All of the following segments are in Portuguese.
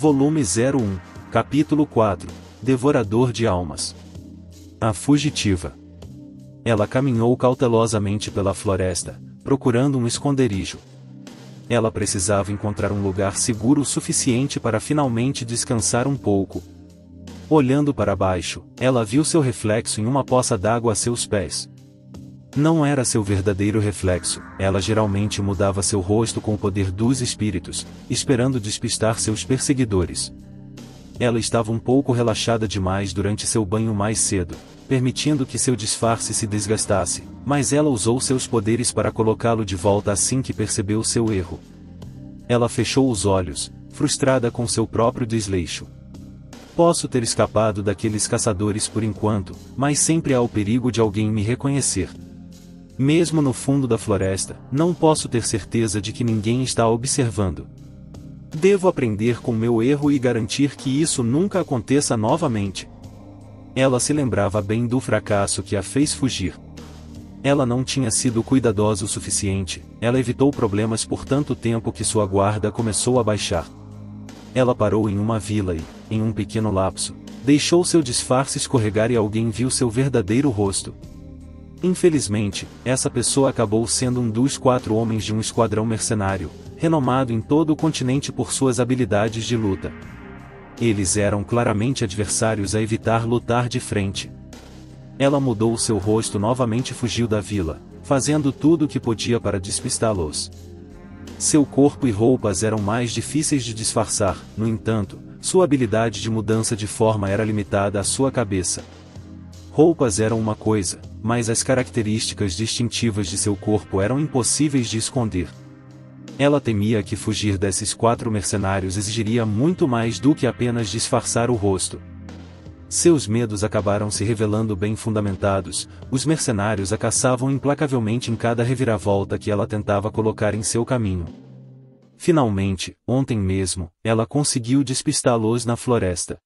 Volume 01, Capítulo 4, Devorador de Almas. A fugitiva. Ela caminhou cautelosamente pela floresta, procurando um esconderijo. Ela precisava encontrar um lugar seguro o suficiente para finalmente descansar um pouco. Olhando para baixo, ela viu seu reflexo em uma poça d'água a seus pés. Não era seu verdadeiro reflexo, ela geralmente mudava seu rosto com o poder dos espíritos, esperando despistar seus perseguidores. Ela estava um pouco relaxada demais durante seu banho mais cedo, permitindo que seu disfarce se desgastasse, mas ela usou seus poderes para colocá-lo de volta assim que percebeu seu erro. Ela fechou os olhos, frustrada com seu próprio desleixo. Posso ter escapado daqueles caçadores por enquanto, mas sempre há o perigo de alguém me reconhecer. Mesmo no fundo da floresta, não posso ter certeza de que ninguém está observando. Devo aprender com meu erro e garantir que isso nunca aconteça novamente. Ela se lembrava bem do fracasso que a fez fugir. Ela não tinha sido cuidadosa o suficiente, ela evitou problemas por tanto tempo que sua guarda começou a baixar. Ela parou em uma vila e, em um pequeno lapso, deixou seu disfarce escorregar e alguém viu seu verdadeiro rosto. Infelizmente, essa pessoa acabou sendo um dos 4 homens de um esquadrão mercenário, renomado em todo o continente por suas habilidades de luta. Eles eram claramente adversários a evitar lutar de frente. Ela mudou seu rosto novamente e fugiu da vila, fazendo tudo o que podia para despistá-los. Seu corpo e roupas eram mais difíceis de disfarçar, no entanto, sua habilidade de mudança de forma era limitada à sua cabeça. Roupas eram uma coisa, mas as características distintivas de seu corpo eram impossíveis de esconder. Ela temia que fugir desses 4 mercenários exigiria muito mais do que apenas disfarçar o rosto. Seus medos acabaram se revelando bem fundamentados, os mercenários a caçavam implacavelmente em cada reviravolta que ela tentava colocar em seu caminho. Finalmente, ontem mesmo, ela conseguiu despistá-los na floresta.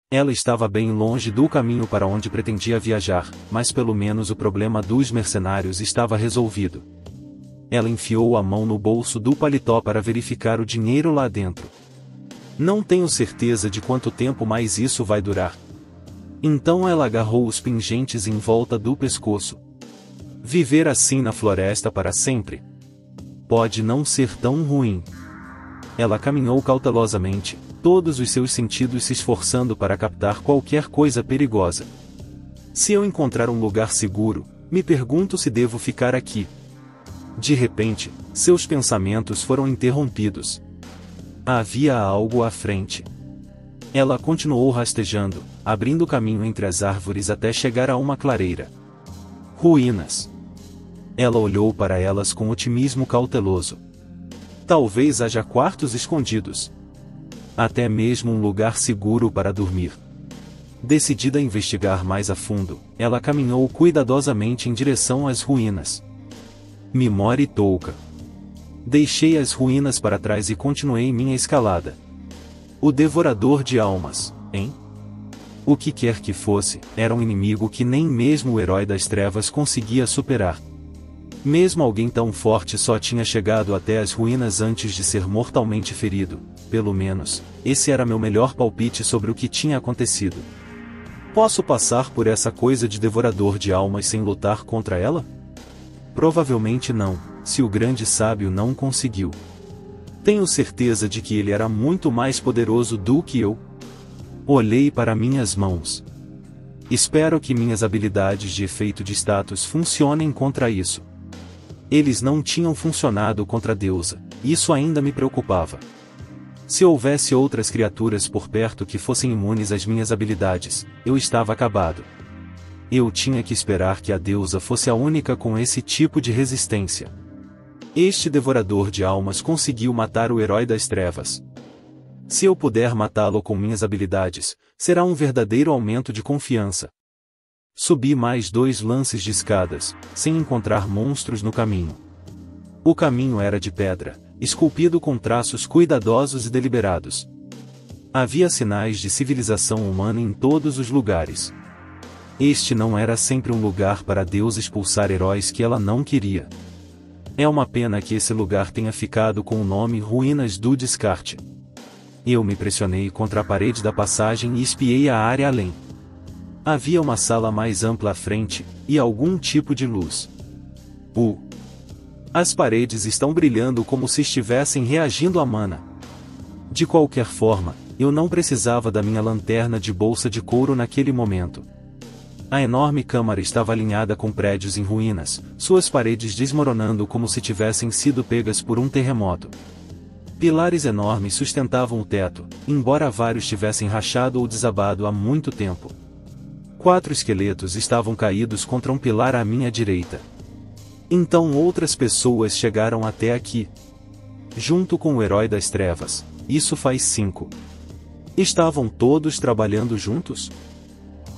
Ela estava bem longe do caminho para onde pretendia viajar, mas pelo menos o problema dos mercenários estava resolvido. Ela enfiou a mão no bolso do paletó para verificar o dinheiro lá dentro. Não tenho certeza de quanto tempo mais isso vai durar. Então ela agarrou os pingentes em volta do pescoço. Viver assim na floresta para sempre pode não ser tão ruim. Ela caminhou cautelosamente, todos os seus sentidos se esforçando para captar qualquer coisa perigosa. Se eu encontrar um lugar seguro, me pergunto se devo ficar aqui. De repente, seus pensamentos foram interrompidos. Havia algo à frente. Ela continuou rastejando, abrindo caminho entre as árvores até chegar a uma clareira. Ruínas. Ela olhou para elas com otimismo cauteloso. Talvez haja quartos escondidos. Até mesmo um lugar seguro para dormir. Decidida a investigar mais a fundo, ela caminhou cuidadosamente em direção às ruínas. Mimori Touka. Deixei as ruínas para trás e continuei minha escalada. O Devorador de Almas, hein? O que quer que fosse, era um inimigo que nem mesmo o Herói das Trevas conseguia superar. Mesmo alguém tão forte só tinha chegado até as ruínas antes de ser mortalmente ferido, pelo menos, esse era meu melhor palpite sobre o que tinha acontecido. Posso passar por essa coisa de Devorador de Almas sem lutar contra ela? Provavelmente não, se o grande sábio não conseguiu. Tenho certeza de que ele era muito mais poderoso do que eu. Olhei para minhas mãos. Espero que minhas habilidades de efeito de status funcionem contra isso. Eles não tinham funcionado contra a deusa, isso ainda me preocupava. Se houvesse outras criaturas por perto que fossem imunes às minhas habilidades, eu estava acabado. Eu tinha que esperar que a deusa fosse a única com esse tipo de resistência. Este Devorador de Almas conseguiu matar o Herói das Trevas. Se eu puder matá-lo com minhas habilidades, será um verdadeiro aumento de confiança. Subi mais 2 lances de escadas, sem encontrar monstros no caminho. O caminho era de pedra, esculpido com traços cuidadosos e deliberados. Havia sinais de civilização humana em todos os lugares. Este não era sempre um lugar para Deus expulsar heróis que ela não queria. É uma pena que esse lugar tenha ficado com o nome Ruínas do Descarte. Eu me pressionei contra a parede da passagem e espiei a área além. Havia uma sala mais ampla à frente, e algum tipo de luz. As paredes estão brilhando como se estivessem reagindo à mana. De qualquer forma, eu não precisava da minha lanterna de bolsa de couro naquele momento. A enorme câmara estava alinhada com prédios em ruínas, suas paredes desmoronando como se tivessem sido pegas por um terremoto. Pilares enormes sustentavam o teto, embora vários tivessem rachado ou desabado há muito tempo. 4 esqueletos estavam caídos contra um pilar à minha direita. Então outras pessoas chegaram até aqui. Junto com o herói das trevas, isso faz 5. Estavam todos trabalhando juntos?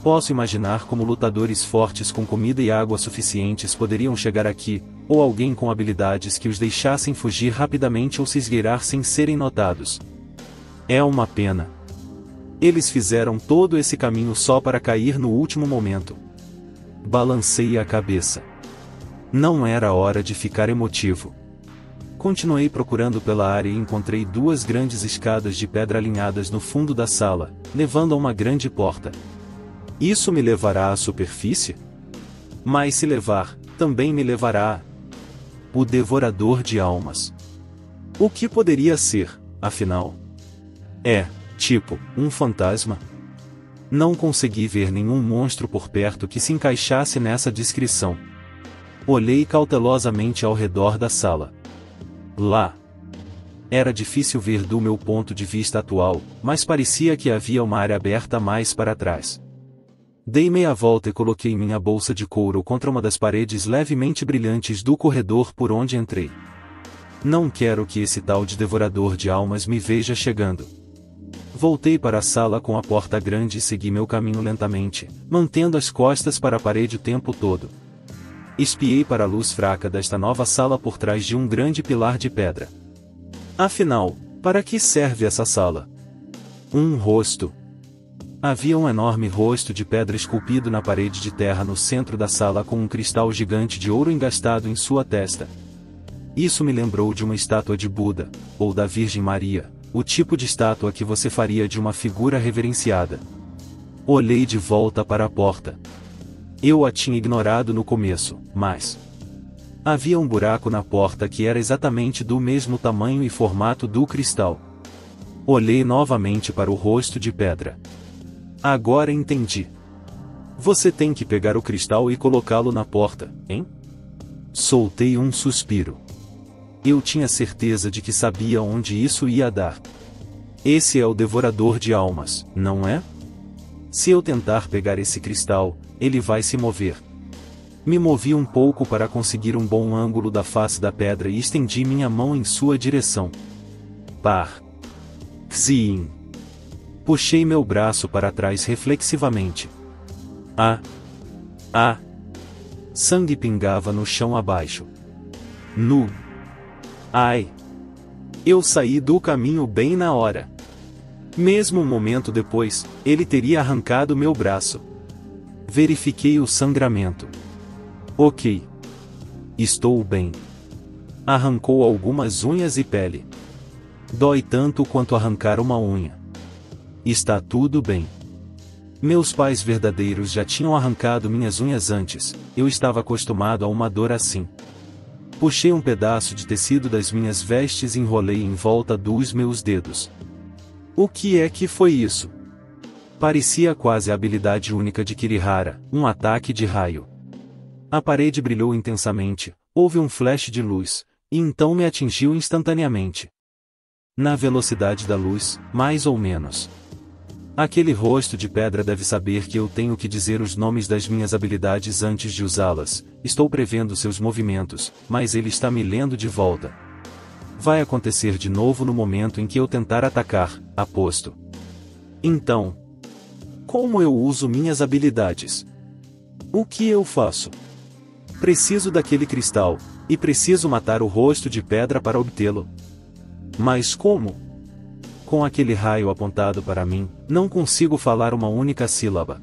Posso imaginar como lutadores fortes com comida e água suficientes poderiam chegar aqui, ou alguém com habilidades que os deixassem fugir rapidamente ou se esgueirar sem serem notados. É uma pena. Eles fizeram todo esse caminho só para cair no último momento. Balancei a cabeça. Não era hora de ficar emotivo. Continuei procurando pela área e encontrei 2 grandes escadas de pedra alinhadas no fundo da sala, levando a uma grande porta. Isso me levará à superfície? Mas se levar, também me levará a... o Devorador de Almas. O que poderia ser, afinal? Tipo, um fantasma? Não consegui ver nenhum monstro por perto que se encaixasse nessa descrição. Olhei cautelosamente ao redor da sala. Lá. Era difícil ver do meu ponto de vista atual, mas parecia que havia uma área aberta mais para trás. Dei meia volta e coloquei minha bolsa de couro contra uma das paredes levemente brilhantes do corredor por onde entrei. Não quero que esse tal de devorador de almas me veja chegando. Voltei para a sala com a porta grande e segui meu caminho lentamente, mantendo as costas para a parede o tempo todo. Espiei para a luz fraca desta nova sala por trás de um grande pilar de pedra. Afinal, para que serve essa sala? Um rosto. Havia um enorme rosto de pedra esculpido na parede de terra no centro da sala com um cristal gigante de ouro engastado em sua testa. Isso me lembrou de uma estátua de Buda, ou da Virgem Maria, o tipo de estátua que você faria de uma figura reverenciada. Olhei de volta para a porta. Eu a tinha ignorado no começo, mas... havia um buraco na porta que era exatamente do mesmo tamanho e formato do cristal. Olhei novamente para o rosto de pedra. Agora entendi. Você tem que pegar o cristal e colocá-lo na porta, hein? Soltei um suspiro. Eu tinha certeza de que sabia onde isso ia dar. Esse é o Devorador de Almas, não é? Se eu tentar pegar esse cristal, ele vai se mover. Me movi um pouco para conseguir um bom ângulo da face da pedra e estendi minha mão em sua direção. Xiii. Puxei meu braço para trás reflexivamente. Sangue pingava no chão abaixo. Ai! Eu saí do caminho bem na hora. Mesmo um momento depois, ele teria arrancado meu braço. Verifiquei o sangramento. Ok. Estou bem. Arrancou algumas unhas e pele. Dói tanto quanto arrancar uma unha. Está tudo bem. Meus pais verdadeiros já tinham arrancado minhas unhas antes, eu estava acostumado a uma dor assim. Puxei um pedaço de tecido das minhas vestes e enrolei em volta dos meus dedos. O que é que foi isso? Parecia quase a habilidade única de Kirihara, um ataque de raio. A parede brilhou intensamente, houve um flash de luz, e então me atingiu instantaneamente. Na velocidade da luz, mais ou menos. Aquele rosto de pedra deve saber que eu tenho que dizer os nomes das minhas habilidades antes de usá-las. Estou prevendo seus movimentos, mas ele está me lendo de volta. Vai acontecer de novo no momento em que eu tentar atacar, aposto. Então, como eu uso minhas habilidades? O que eu faço? Preciso daquele cristal, e preciso matar o rosto de pedra para obtê-lo. Mas como? Com aquele raio apontado para mim, não consigo falar uma única sílaba.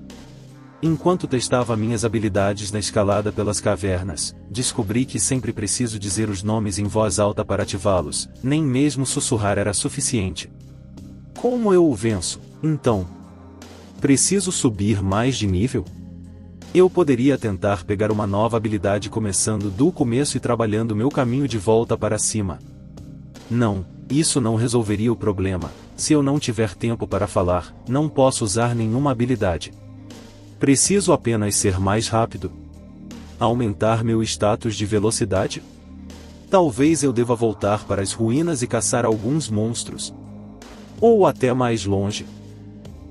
Enquanto testava minhas habilidades na escalada pelas cavernas, descobri que sempre preciso dizer os nomes em voz alta para ativá-los, nem mesmo sussurrar era suficiente. Como eu o venço, então? Preciso subir mais de nível? Eu poderia tentar pegar uma nova habilidade começando do começo e trabalhando meu caminho de volta para cima. Não, isso não resolveria o problema. Se eu não tiver tempo para falar, não posso usar nenhuma habilidade. Preciso apenas ser mais rápido. Aumentar meu status de velocidade? Talvez eu deva voltar para as ruínas e caçar alguns monstros. Ou até mais longe.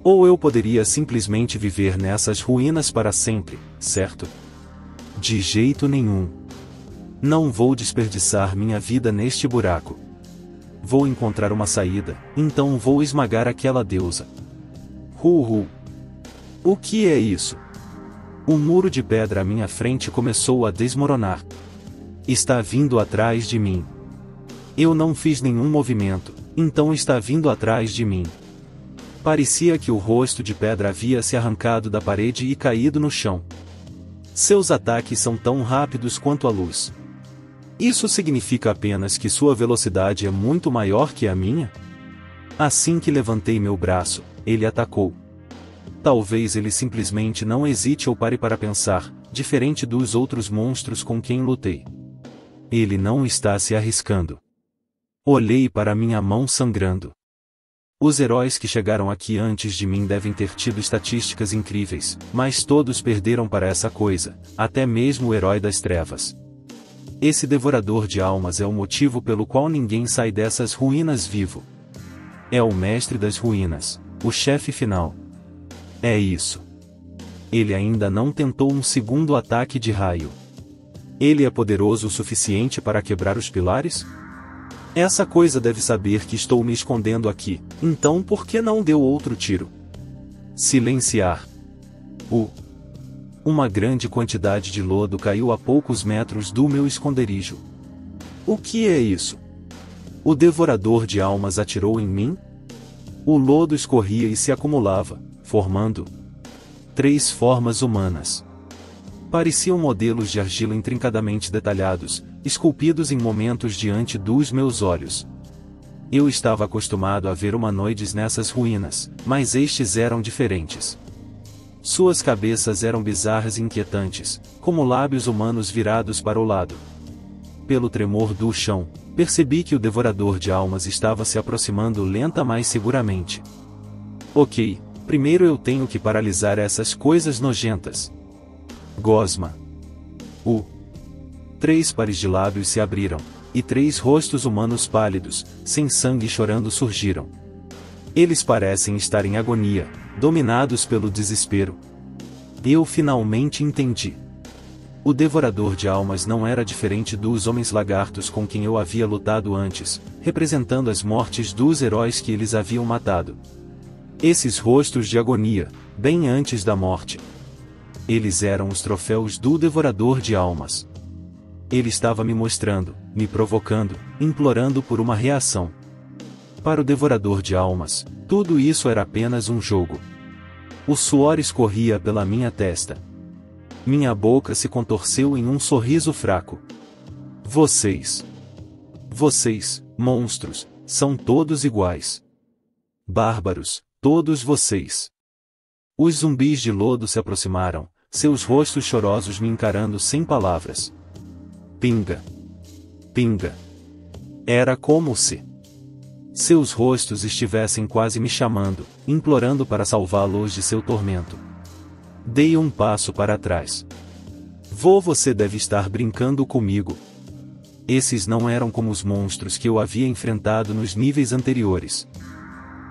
Ou eu poderia simplesmente viver nessas ruínas para sempre, certo? De jeito nenhum. Não vou desperdiçar minha vida neste buraco. Vou encontrar uma saída, então vou esmagar aquela deusa. O que é isso? O muro de pedra à minha frente começou a desmoronar. Está vindo atrás de mim. Eu não fiz nenhum movimento, então está vindo atrás de mim. Parecia que o rosto de pedra havia se arrancado da parede e caído no chão. Seus ataques são tão rápidos quanto a luz. Isso significa apenas que sua velocidade é muito maior que a minha? Assim que levantei meu braço, ele atacou. Talvez ele simplesmente não hesite ou pare para pensar, diferente dos outros monstros com quem lutei. Ele não está se arriscando. Olhei para minha mão sangrando. Os heróis que chegaram aqui antes de mim devem ter tido estatísticas incríveis, mas todos perderam para essa coisa, até mesmo o herói das trevas. Esse devorador de almas é o motivo pelo qual ninguém sai dessas ruínas vivo. É o mestre das ruínas, o chefe final. É isso. Ele ainda não tentou um segundo ataque de raio. Ele é poderoso o suficiente para quebrar os pilares? Essa coisa deve saber que estou me escondendo aqui, então por que não deu outro tiro? Silenciar. Uma grande quantidade de lodo caiu a poucos metros do meu esconderijo. O que é isso? O devorador de almas atirou em mim? O lodo escorria e se acumulava, formando 3 formas humanas. Pareciam modelos de argila intrincadamente detalhados, esculpidos em momentos diante dos meus olhos. Eu estava acostumado a ver humanoides nessas ruínas, mas estes eram diferentes. Suas cabeças eram bizarras e inquietantes, como lábios humanos virados para o lado. Pelo tremor do chão, percebi que o devorador de almas estava se aproximando lenta mas seguramente. Ok, primeiro eu tenho que paralisar essas coisas nojentas. Gosma. 3 pares de lábios se abriram, e 3 rostos humanos pálidos, sem sangue e chorando surgiram. Eles parecem estar em agonia, dominados pelo desespero. Eu finalmente entendi. O devorador de almas não era diferente dos homens lagartos com quem eu havia lutado antes, representando as mortes dos heróis que eles haviam matado. Esses rostos de agonia, bem antes da morte. Eles eram os troféus do devorador de almas. Ele estava me mostrando, me provocando, implorando por uma reação. Para o devorador de almas, tudo isso era apenas um jogo. O suor escorria pela minha testa. Minha boca se contorceu em um sorriso fraco. Vocês, monstros, são todos iguais. Bárbaros, todos vocês. Os zumbis de lodo se aproximaram, seus rostos chorosos me encarando sem palavras. Pinga. Pinga. Era como se seus rostos estivessem quase me chamando, implorando para salvá-los de seu tormento. Dei um passo para trás. Você deve estar brincando comigo. Esses não eram como os monstros que eu havia enfrentado nos níveis anteriores.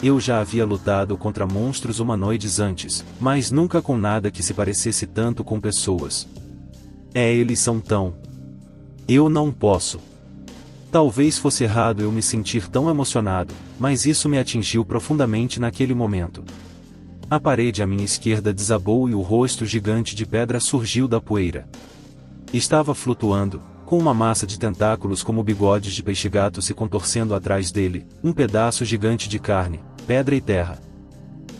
Eu já havia lutado contra monstros humanoides antes, mas nunca com nada que se parecesse tanto com pessoas. Eles são tão... Eu não posso. Talvez fosse errado eu me sentir tão emocionado, mas isso me atingiu profundamente naquele momento. A parede à minha esquerda desabou e o rosto gigante de pedra surgiu da poeira. Estava flutuando, com uma massa de tentáculos como bigodes de peixe-gato se contorcendo atrás dele, um pedaço gigante de carne, pedra e terra.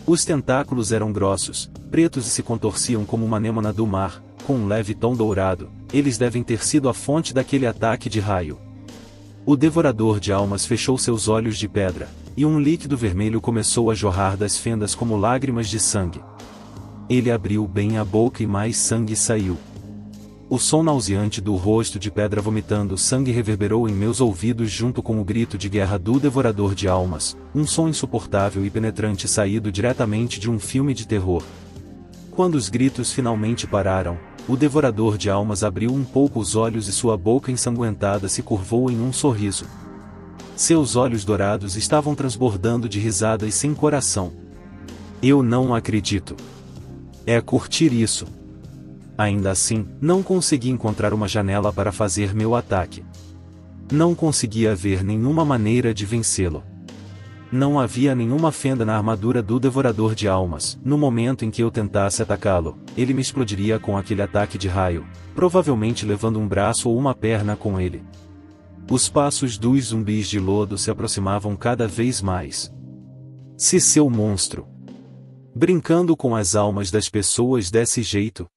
Os tentáculos eram grossos, pretos e se contorciam como uma anêmona do mar, com um leve tom dourado. Eles devem ter sido a fonte daquele ataque de raio. O devorador de almas fechou seus olhos de pedra, e um líquido vermelho começou a jorrar das fendas como lágrimas de sangue. Ele abriu bem a boca e mais sangue saiu. O som nauseante do rosto de pedra vomitando sangue reverberou em meus ouvidos junto com o grito de guerra do devorador de almas, um som insuportável e penetrante saído diretamente de um filme de terror. Quando os gritos finalmente pararam, o devorador de almas abriu um pouco os olhos e sua boca ensanguentada se curvou em um sorriso. Seus olhos dourados estavam transbordando de risada e sem coração. Eu não acredito. É curtir isso. Ainda assim, não consegui encontrar uma janela para fazer meu ataque. Não conseguia ver nenhuma maneira de vencê-lo. Não havia nenhuma fenda na armadura do devorador de almas. No momento em que eu tentasse atacá-lo, ele me explodiria com aquele ataque de raio, provavelmente levando um braço ou uma perna com ele. Os passos dos zumbis de lodo se aproximavam cada vez mais. Se seu monstro, brincando com as almas das pessoas desse jeito.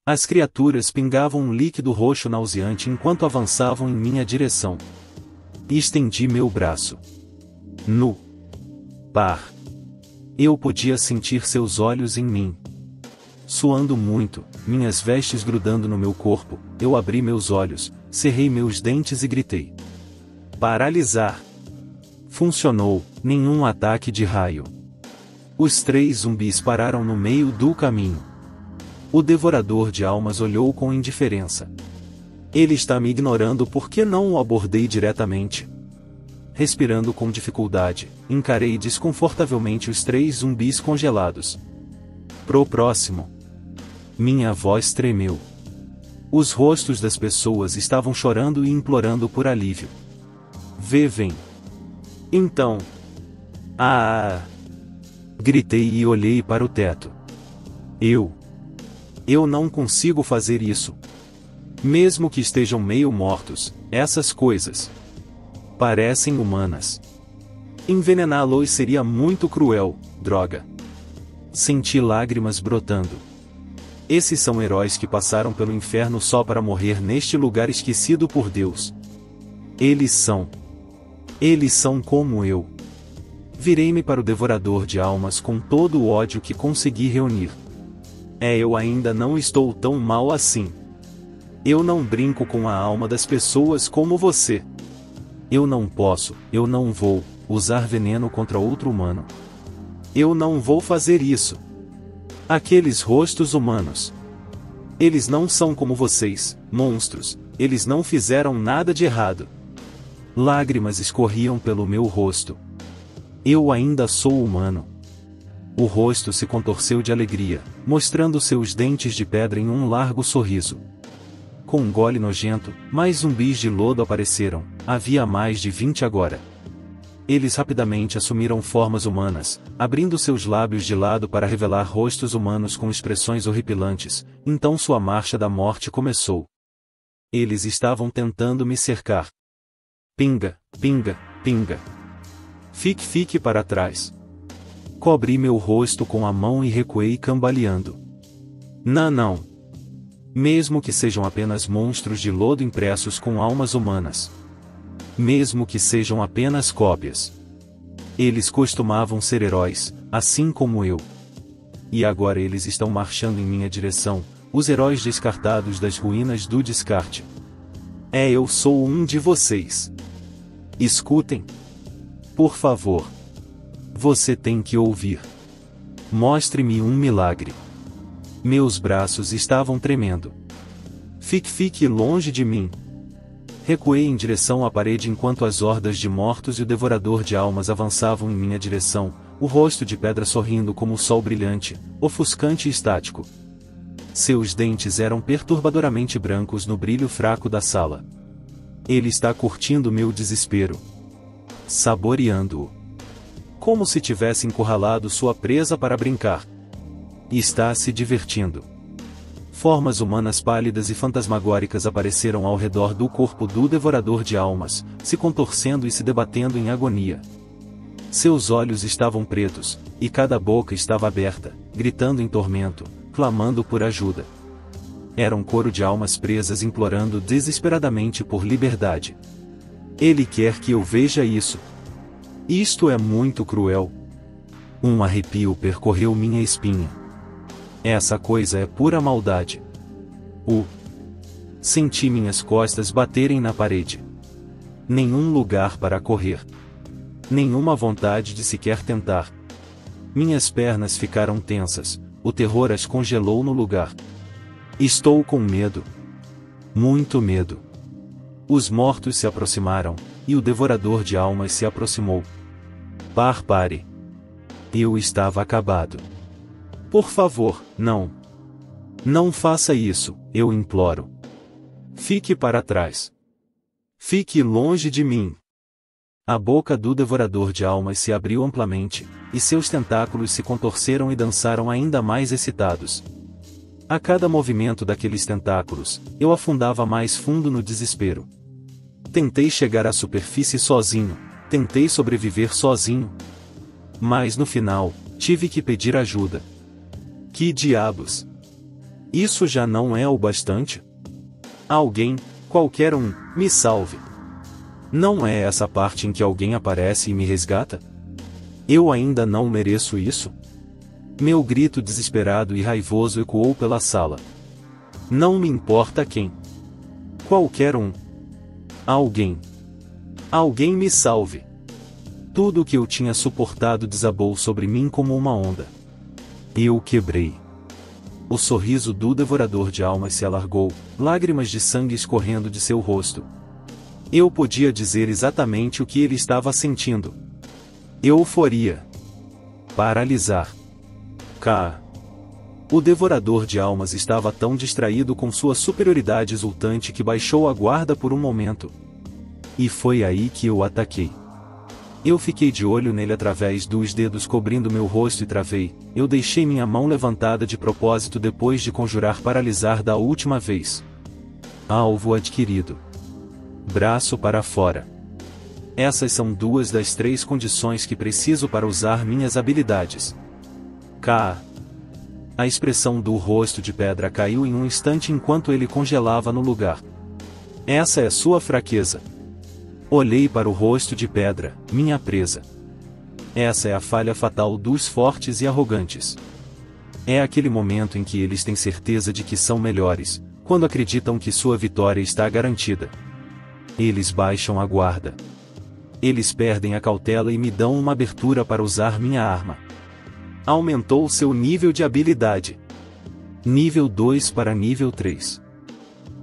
As criaturas pingavam um líquido roxo nauseante enquanto avançavam em minha direção. Estendi meu braço. No par. Eu podia sentir seus olhos em mim. Suando muito, minhas vestes grudando no meu corpo, eu abri meus olhos, cerrei meus dentes e gritei. Paralisar. Funcionou, nenhum ataque de raio. Os 3 zumbis pararam no meio do caminho. O devorador de almas olhou com indiferença. Ele está me ignorando porque não o abordei diretamente. Respirando com dificuldade, encarei desconfortavelmente os 3 zumbis congelados. Pro próximo. Minha voz tremeu. Os rostos das pessoas estavam chorando e implorando por alívio. Vem. Então. Gritei e olhei para o teto. Eu não consigo fazer isso. Mesmo que estejam meio mortos, essas coisas parecem humanas. Envenená-los seria muito cruel, droga. Senti lágrimas brotando. Esses são heróis que passaram pelo inferno só para morrer neste lugar esquecido por Deus. Eles são como eu. Virei-me para o devorador de almas com todo o ódio que consegui reunir. Eu ainda não estou tão mal assim. Eu não brinco com a alma das pessoas como você. Eu não vou, usar veneno contra outro humano. Eu não vou fazer isso. Aqueles rostos humanos. Eles não são como vocês, monstros, eles não fizeram nada de errado. Lágrimas escorriam pelo meu rosto. Eu ainda sou humano. O rosto se contorceu de alegria, mostrando seus dentes de pedra em um largo sorriso. Com um gole nojento, mais zumbis de lodo apareceram, havia mais de 20 agora. Eles rapidamente assumiram formas humanas, abrindo seus lábios de lado para revelar rostos humanos com expressões horripilantes, então sua marcha da morte começou. Eles estavam tentando me cercar. Pinga, pinga, pinga. Fique para trás. Cobri meu rosto com a mão e recuei cambaleando. Não. Mesmo que sejam apenas monstros de lodo impressos com almas humanas. Mesmo que sejam apenas cópias. Eles costumavam ser heróis, assim como eu. E agora eles estão marchando em minha direção, os heróis descartados das ruínas do descarte. Eu sou um de vocês. Escutem. Por favor. Você tem que ouvir. Mostre-me um milagre. Meus braços estavam tremendo. Fique longe de mim. Recuei em direção à parede enquanto as hordas de mortos e o devorador de almas avançavam em minha direção, o rosto de pedra sorrindo como o sol brilhante, ofuscante e estático. Seus dentes eram perturbadoramente brancos no brilho fraco da sala. Ele está curtindo meu desespero. Saboreando-o. Como se tivesse encurralado sua presa para brincar. E está se divertindo. Formas humanas pálidas e fantasmagóricas apareceram ao redor do corpo do devorador de almas, se contorcendo e se debatendo em agonia. Seus olhos estavam pretos, e cada boca estava aberta, gritando em tormento, clamando por ajuda. Era um coro de almas presas implorando desesperadamente por liberdade. Ele quer que eu veja isso. Isto é muito cruel. Um arrepio percorreu minha espinha. Essa coisa é pura maldade. Senti minhas costas baterem na parede. Nenhum lugar para correr. Nenhuma vontade de sequer tentar. Minhas pernas ficaram tensas, o terror as congelou no lugar. Estou com medo. Muito medo. Os mortos se aproximaram, e o devorador de almas se aproximou. Pare. Eu estava acabado. Por favor, não. Não faça isso, eu imploro. Fique para trás. Fique longe de mim. A boca do devorador de almas se abriu amplamente, e seus tentáculos se contorceram e dançaram ainda mais excitados. A cada movimento daqueles tentáculos, eu afundava mais fundo no desespero. Tentei chegar à superfície sozinho, tentei sobreviver sozinho. Mas no final, tive que pedir ajuda. Que diabos! Isso já não é o bastante? Alguém, qualquer um, me salve. Não é essa parte em que alguém aparece e me resgata? Eu ainda não mereço isso? Meu grito desesperado e raivoso ecoou pela sala. Não me importa quem. Qualquer um. Alguém. Alguém me salve. Tudo o que eu tinha suportado desabou sobre mim como uma onda. Eu quebrei. O sorriso do devorador de almas se alargou, lágrimas de sangue escorrendo de seu rosto. Eu podia dizer exatamente o que ele estava sentindo. Euforia. Paralisar. O devorador de almas estava tão distraído com sua superioridade exultante que baixou a guarda por um momento. E foi aí que eu ataquei. Eu fiquei de olho nele através dos dedos cobrindo meu rosto e travei. Eu deixei minha mão levantada de propósito depois de conjurar paralisar da última vez. Alvo adquirido. Braço para fora. Essas são 2 das 3 condições que preciso para usar minhas habilidades. A expressão do rosto de pedra caiu em um instante enquanto ele congelava no lugar. Essa é sua fraqueza. Olhei para o rosto de pedra, minha presa. Essa é a falha fatal dos fortes e arrogantes. É aquele momento em que eles têm certeza de que são melhores, quando acreditam que sua vitória está garantida. Eles baixam a guarda. Eles perdem a cautela e me dão uma abertura para usar minha arma. Aumentou seu nível de habilidade. Nível 2 para nível 3.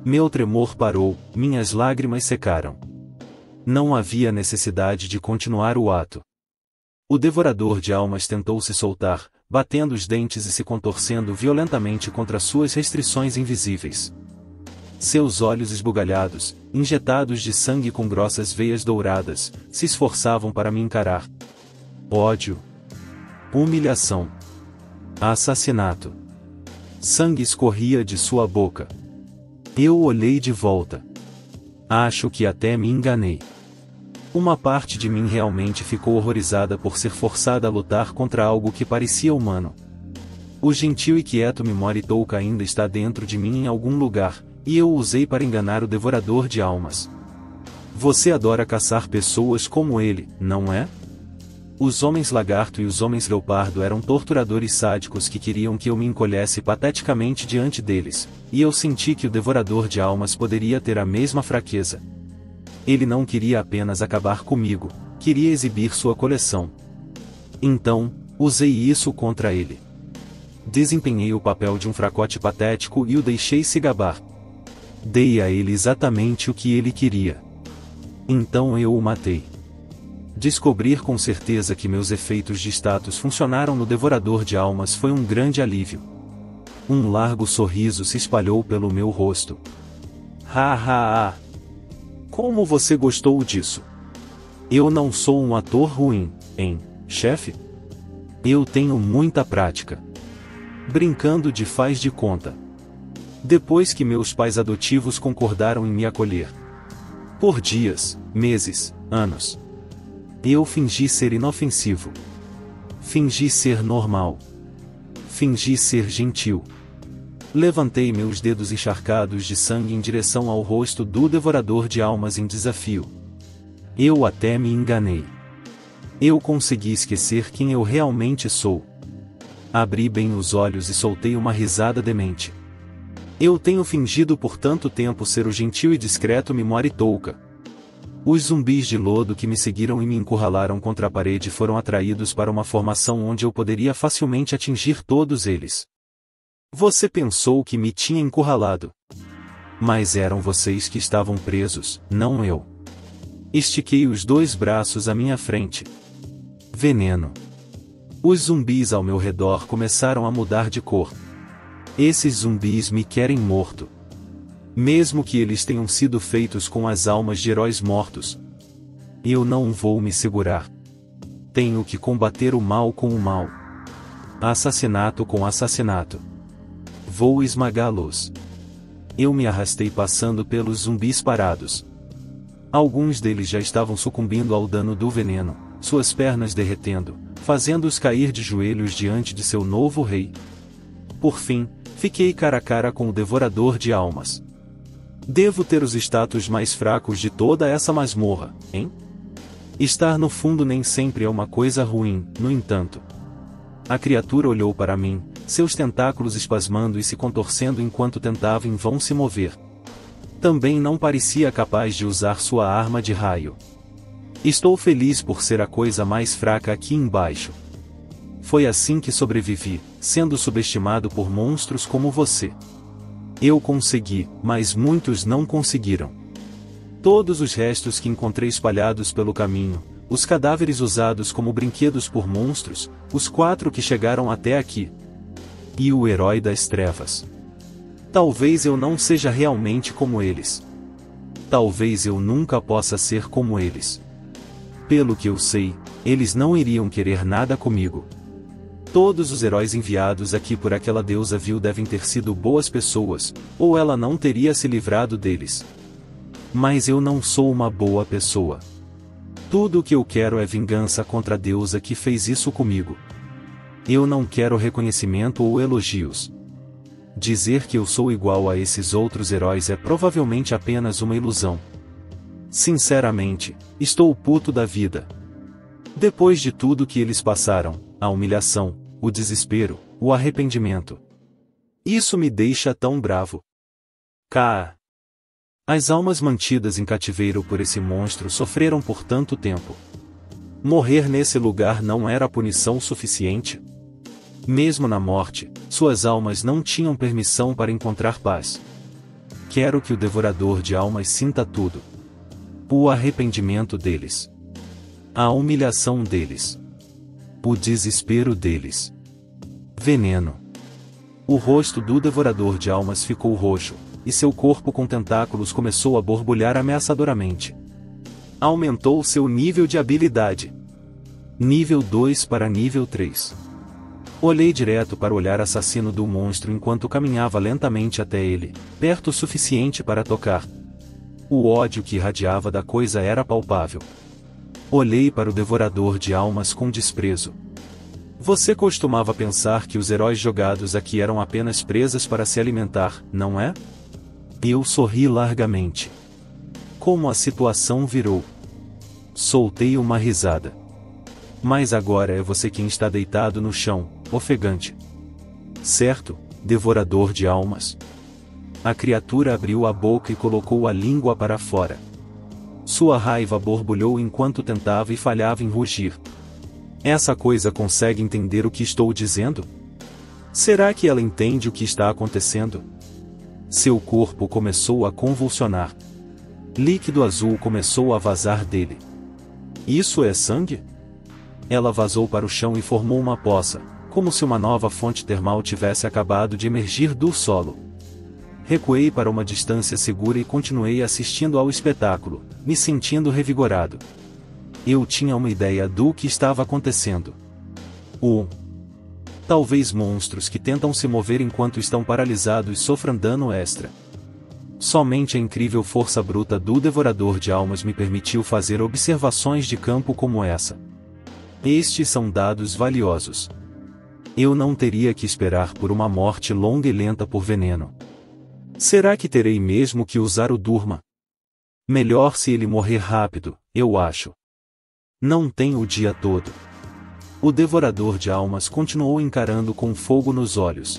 Meu tremor parou, minhas lágrimas secaram. Não havia necessidade de continuar o ato. O devorador de almas tentou se soltar, batendo os dentes e se contorcendo violentamente contra suas restrições invisíveis. Seus olhos esbugalhados, injetados de sangue com grossas veias douradas, se esforçavam para me encarar. Ódio. Humilhação. Assassinato. Sangue escorria de sua boca. Eu olhei de volta. Acho que até me enganei. Uma parte de mim realmente ficou horrorizada por ser forçada a lutar contra algo que parecia humano. O gentil e quieto Mimori Touka ainda está dentro de mim em algum lugar, e eu o usei para enganar o devorador de almas. Você adora caçar pessoas como ele, não é? Os homens lagarto e os homens leopardo eram torturadores sádicos que queriam que eu me encolhesse pateticamente diante deles, e eu senti que o devorador de almas poderia ter a mesma fraqueza. Ele não queria apenas acabar comigo, queria exibir sua coleção. Então, usei isso contra ele. Desempenhei o papel de um fracote patético e o deixei se gabar. Dei a ele exatamente o que ele queria. Então eu o matei. Descobrir com certeza que meus efeitos de status funcionaram no devorador de almas foi um grande alívio. Um largo sorriso se espalhou pelo meu rosto. Como você gostou disso? Eu não sou um ator ruim, hein, chefe? Eu tenho muita prática. Brincando de faz de conta. Depois que meus pais adotivos concordaram em me acolher. Por dias, meses, anos. Eu fingi ser inofensivo. Fingi ser normal. Fingi ser gentil. Levantei meus dedos encharcados de sangue em direção ao rosto do devorador de almas em desafio. Eu até me enganei. Eu consegui esquecer quem eu realmente sou. Abri bem os olhos e soltei uma risada demente. Eu tenho fingido por tanto tempo ser o gentil e discreto Mimori Touka. Os zumbis de lodo que me seguiram e me encurralaram contra a parede foram atraídos para uma formação onde eu poderia facilmente atingir todos eles. Você pensou que me tinha encurralado. Mas eram vocês que estavam presos, não eu. Estiquei os 2 braços à minha frente. Veneno. Os zumbis ao meu redor começaram a mudar de cor. Esses zumbis me querem morto. Mesmo que eles tenham sido feitos com as almas de heróis mortos. Eu não vou me segurar. Tenho que combater o mal com o mal. Assassinato com assassinato. Vou esmagá-los. Eu me arrastei passando pelos zumbis parados. Alguns deles já estavam sucumbindo ao dano do veneno, suas pernas derretendo, fazendo-os cair de joelhos diante de seu novo rei. Por fim, fiquei cara a cara com o Devorador de Almas. Devo ter os status mais fracos de toda essa masmorra, hein? Estar no fundo nem sempre é uma coisa ruim, no entanto. A criatura olhou para mim, seus tentáculos espasmando e se contorcendo enquanto tentava em vão se mover. Também não parecia capaz de usar sua arma de raio. Estou feliz por ser a coisa mais fraca aqui embaixo. Foi assim que sobrevivi, sendo subestimado por monstros como você. Eu consegui, mas muitos não conseguiram. Todos os restos que encontrei espalhados pelo caminho, os cadáveres usados como brinquedos por monstros, os 4 que chegaram até aqui. E o herói das trevas. Talvez eu não seja realmente como eles. Talvez eu nunca possa ser como eles. Pelo que eu sei, eles não iriam querer nada comigo. Todos os heróis enviados aqui por aquela deusa vil devem ter sido boas pessoas, ou ela não teria se livrado deles. Mas eu não sou uma boa pessoa. Tudo o que eu quero é vingança contra a deusa que fez isso comigo. Eu não quero reconhecimento ou elogios. Dizer que eu sou igual a esses outros heróis é provavelmente apenas uma ilusão. Sinceramente, estou puto da vida. Depois de tudo que eles passaram, a humilhação, o desespero, o arrependimento. Isso me deixa tão bravo. As almas mantidas em cativeiro por esse monstro sofreram por tanto tempo. Morrer nesse lugar não era punição suficiente? Mesmo na morte, suas almas não tinham permissão para encontrar paz. Quero que o Devorador de Almas sinta tudo. O arrependimento deles. A humilhação deles. O desespero deles. Veneno. O rosto do Devorador de Almas ficou roxo, e seu corpo com tentáculos começou a borbulhar ameaçadoramente. Aumentou seu nível de habilidade. Nível 2 para nível 3. Olhei direto para o olhar assassino do monstro enquanto caminhava lentamente até ele, perto o suficiente para tocar. O ódio que irradiava da coisa era palpável. Olhei para o Devorador de Almas com desprezo. Você costumava pensar que os heróis jogados aqui eram apenas presas para se alimentar, não é? Eu sorri largamente. Como a situação virou. Soltei uma risada. Mas agora é você quem está deitado no chão, ofegante. Certo, Devorador de Almas? A criatura abriu a boca e colocou a língua para fora. Sua raiva borbulhou enquanto tentava e falhava em rugir. Essa coisa consegue entender o que estou dizendo? Será que ela entende o que está acontecendo? Seu corpo começou a convulsionar. Líquido azul começou a vazar dele. Isso é sangue? Ela vazou para o chão e formou uma poça, como se uma nova fonte termal tivesse acabado de emergir do solo. Recuei para uma distância segura e continuei assistindo ao espetáculo, me sentindo revigorado. Eu tinha uma ideia do que estava acontecendo. Talvez monstros que tentam se mover enquanto estão paralisados sofram dano extra. Somente a incrível força bruta do Devorador de Almas me permitiu fazer observações de campo como essa. Estes são dados valiosos. Eu não teria que esperar por uma morte longa e lenta por veneno. Será que terei mesmo que usar o Durma? Melhor se ele morrer rápido, eu acho. Não tem o dia todo. O devorador de almas continuou encarando com fogo nos olhos.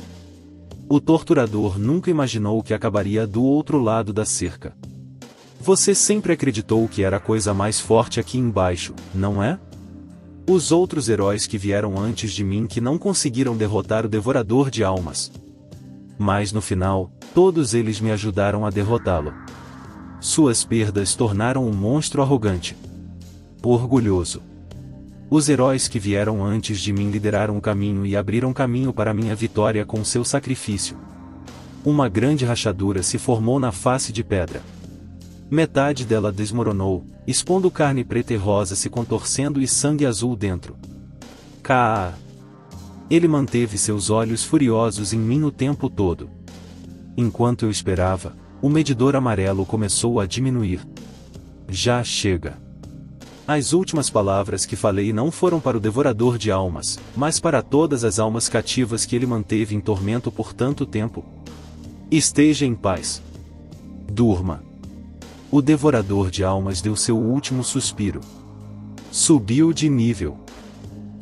O torturador nunca imaginou que acabaria do outro lado da cerca. Você sempre acreditou que era a coisa mais forte aqui embaixo, não é? Os outros heróis que vieram antes de mim que não conseguiram derrotar o devorador de almas. Mas no final, todos eles me ajudaram a derrotá-lo. Suas perdas tornaram um monstro arrogante. Orgulhoso. Os heróis que vieram antes de mim lideraram o caminho e abriram caminho para minha vitória com seu sacrifício. Uma grande rachadura se formou na face de pedra. Metade dela desmoronou, expondo carne preta e rosa se contorcendo e sangue azul dentro. Kaa! Ele manteve seus olhos furiosos em mim o tempo todo. Enquanto eu esperava, o medidor amarelo começou a diminuir. Já chega. As últimas palavras que falei não foram para o devorador de almas, mas para todas as almas cativas que ele manteve em tormento por tanto tempo. Esteja em paz. Durma. O devorador de almas deu seu último suspiro. Subiu de nível.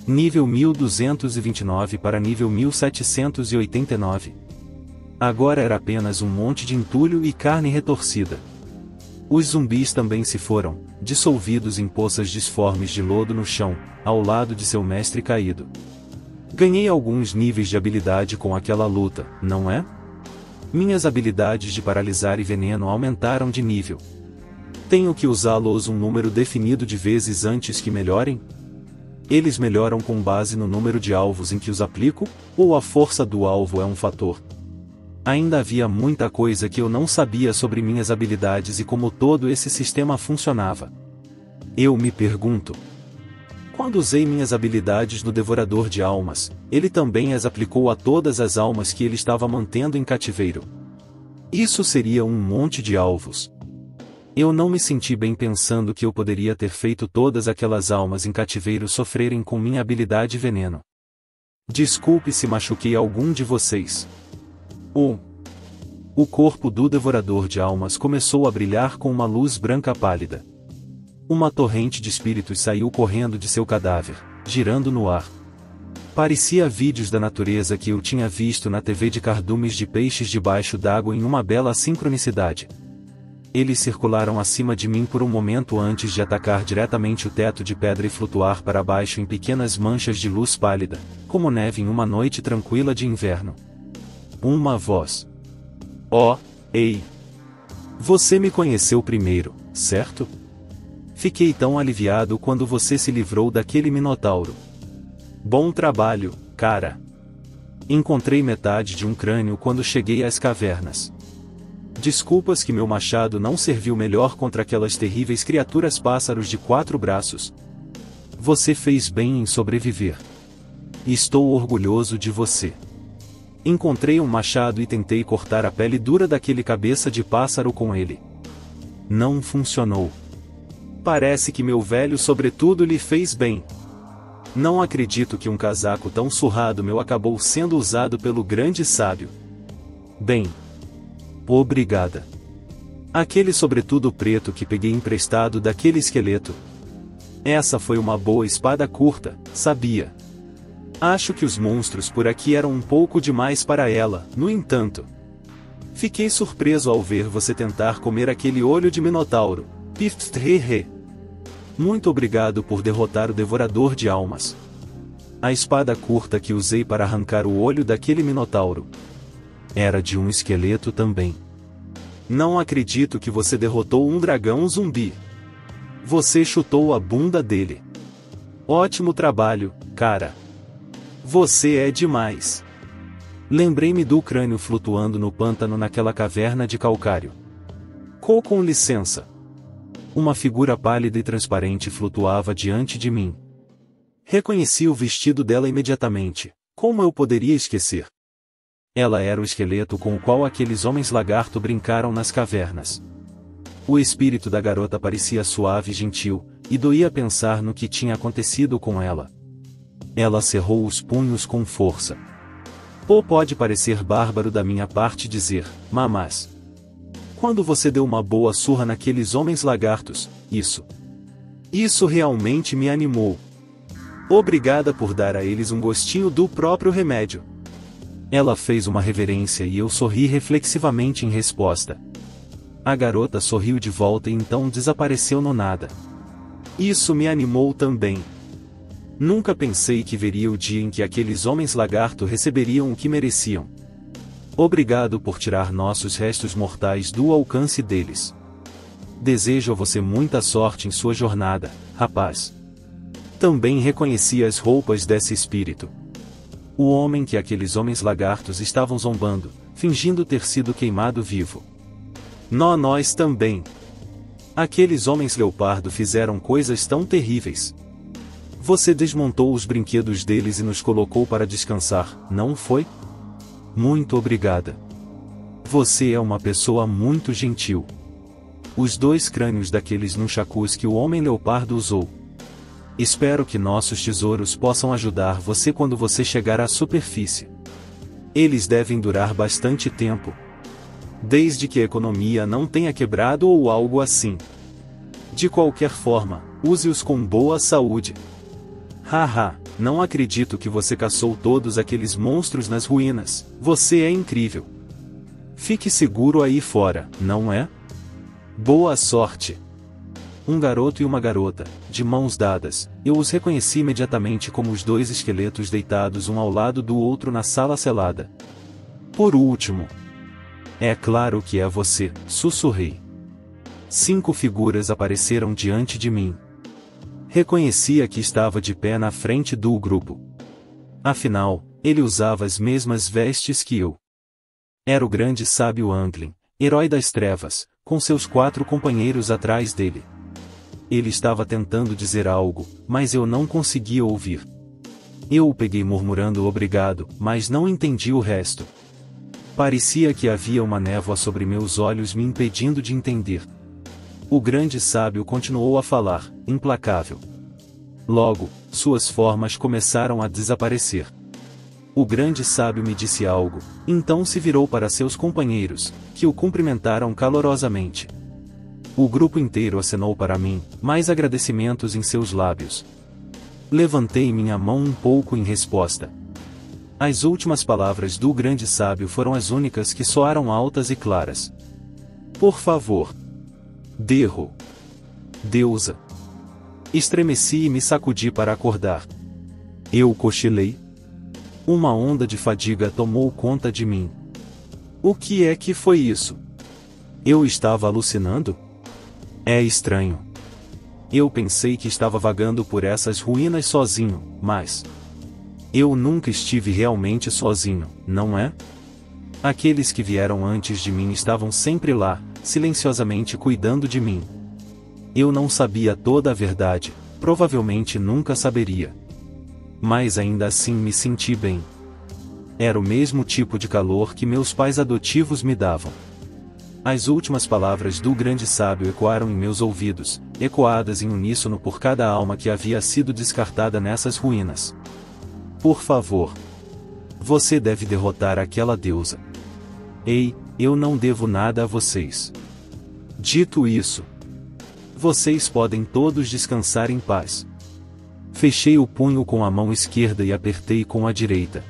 Nível 1229 para nível 1789. Agora era apenas um monte de entulho e carne retorcida. Os zumbis também se foram, dissolvidos em poças disformes de lodo no chão, ao lado de seu mestre caído. Ganhei alguns níveis de habilidade com aquela luta, não é? Minhas habilidades de paralisar e veneno aumentaram de nível. Tenho que usá-los um número definido de vezes antes que melhorem? Eles melhoram com base no número de alvos em que os aplico, ou a força do alvo é um fator? Ainda havia muita coisa que eu não sabia sobre minhas habilidades e como todo esse sistema funcionava. Eu me pergunto. Quando usei minhas habilidades no Devorador de Almas, ele também as aplicou a todas as almas que ele estava mantendo em cativeiro. Isso seria um monte de alvos. Eu não me senti bem pensando que eu poderia ter feito todas aquelas almas em cativeiro sofrerem com minha habilidade veneno. Desculpe se machuquei algum de vocês. O corpo do devorador de almas começou a brilhar com uma luz branca pálida. Uma torrente de espíritos saiu correndo de seu cadáver, girando no ar. Parecia vídeos da natureza que eu tinha visto na TV de cardumes de peixes debaixo d'água em uma bela sincronicidade. Eles circularam acima de mim por um momento antes de atacar diretamente o teto de pedra e flutuar para baixo em pequenas manchas de luz pálida, como neve em uma noite tranquila de inverno. Uma voz. Oh, ei! Você me conheceu primeiro, certo? Fiquei tão aliviado quando você se livrou daquele minotauro. Bom trabalho, cara! Encontrei metade de um crânio quando cheguei às cavernas. Desculpas que meu machado não serviu melhor contra aquelas terríveis criaturas pássaros de 4 braços. Você fez bem em sobreviver. Estou orgulhoso de você. Encontrei um machado e tentei cortar a pele dura daquele cabeça de pássaro com ele. Não funcionou. Parece que meu velho sobretudo lhe fez bem. Não acredito que um casaco tão surrado meu acabou sendo usado pelo grande sábio. Bem. Obrigada. Aquele sobretudo preto que peguei emprestado daquele esqueleto. Essa foi uma boa espada curta, sabia? Acho que os monstros por aqui eram um pouco demais para ela, no entanto. Fiquei surpreso ao ver você tentar comer aquele olho de minotauro. Piftre. Muito obrigado por derrotar o Devorador de Almas. A espada curta que usei para arrancar o olho daquele minotauro era de um esqueleto também. Não acredito que você derrotou um dragão zumbi. Você chutou a bunda dele. Ótimo trabalho, cara. Você é demais. Lembrei-me do crânio flutuando no pântano naquela caverna de calcário. Com licença. Uma figura pálida e transparente flutuava diante de mim. Reconheci o vestido dela imediatamente. Como eu poderia esquecer? Ela era o esqueleto com o qual aqueles homens lagarto brincaram nas cavernas. O espírito da garota parecia suave e gentil, e doía pensar no que tinha acontecido com ela. Ela cerrou os punhos com força. Pode parecer bárbaro da minha parte dizer, mas... quando você deu uma boa surra naqueles homens lagartos, isso... Isso realmente me animou. Obrigada por dar a eles um gostinho do próprio remédio. Ela fez uma reverência e eu sorri reflexivamente em resposta. A garota sorriu de volta e então desapareceu no nada. Isso me animou também. Nunca pensei que veria o dia em que aqueles homens lagarto receberiam o que mereciam. Obrigado por tirar nossos restos mortais do alcance deles. Desejo a você muita sorte em sua jornada, rapaz. Também reconheci as roupas desse espírito. O homem que aqueles homens lagartos estavam zombando, fingindo ter sido queimado vivo. Nós também. Aqueles homens leopardo fizeram coisas tão terríveis. Você desmontou os brinquedos deles e nos colocou para descansar, não foi? Muito obrigada. Você é uma pessoa muito gentil. Os 2 crânios daqueles nunchakus que o homem leopardo usou. Espero que nossos tesouros possam ajudar você quando você chegar à superfície. Eles devem durar bastante tempo. Desde que a economia não tenha quebrado ou algo assim. De qualquer forma, use-os com boa saúde. Haha, não acredito que você caçou todos aqueles monstros nas ruínas. Você é incrível. Fique seguro aí fora, não é? Boa sorte. Um garoto e uma garota, de mãos dadas, eu os reconheci imediatamente como os 2 esqueletos deitados um ao lado do outro na sala selada. Por último. É claro que é você, sussurrei. 5 figuras apareceram diante de mim. Reconhecia que estava de pé na frente do grupo. Afinal, ele usava as mesmas vestes que eu. Era o grande sábio Anglin, herói das trevas, com seus 4 companheiros atrás dele. Ele estava tentando dizer algo, mas eu não conseguia ouvir. Eu o peguei murmurando obrigado, mas não entendi o resto. Parecia que havia uma névoa sobre meus olhos me impedindo de entender. O grande sábio continuou a falar, implacável. Logo, suas formas começaram a desaparecer. O grande sábio me disse algo, então se virou para seus companheiros, que o cumprimentaram calorosamente. O grupo inteiro acenou para mim, mais agradecimentos em seus lábios. Levantei minha mão um pouco em resposta. As últimas palavras do grande sábio foram as únicas que soaram altas e claras. Por favor. Derro. Deusa. Estremeci e me sacudi para acordar. Eu cochilei. Uma onda de fadiga tomou conta de mim. O que é que foi isso? Eu estava alucinando? É estranho. Eu pensei que estava vagando por essas ruínas sozinho, mas... eu nunca estive realmente sozinho, não é? Aqueles que vieram antes de mim estavam sempre lá, silenciosamente cuidando de mim. Eu não sabia toda a verdade, provavelmente nunca saberia. Mas ainda assim me senti bem. Era o mesmo tipo de calor que meus pais adotivos me davam. As últimas palavras do grande sábio ecoaram em meus ouvidos, ecoadas em uníssono por cada alma que havia sido descartada nessas ruínas. Por favor. Você deve derrotar aquela deusa. Ei, eu não devo nada a vocês. Dito isso, vocês podem todos descansar em paz. Fechei o punho com a mão esquerda e apertei com a direita.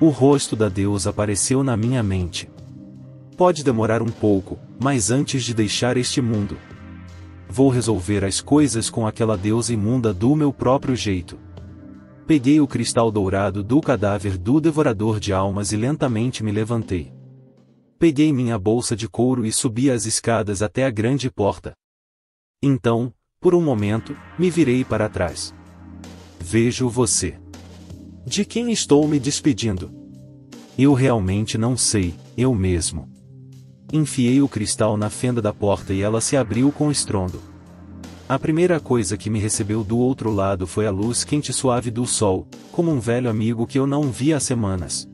O rosto da deusa apareceu na minha mente. Pode demorar um pouco, mas antes de deixar este mundo, vou resolver as coisas com aquela deusa imunda do meu próprio jeito. Peguei o cristal dourado do cadáver do devorador de almas e lentamente me levantei. Peguei minha bolsa de couro e subi as escadas até a grande porta. Então, por um momento, me virei para trás. Vejo você. De quem estou me despedindo? Eu realmente não sei, eu mesmo. Enfiei o cristal na fenda da porta e ela se abriu com estrondo. A primeira coisa que me recebeu do outro lado foi a luz quente e suave do sol, como um velho amigo que eu não via há semanas.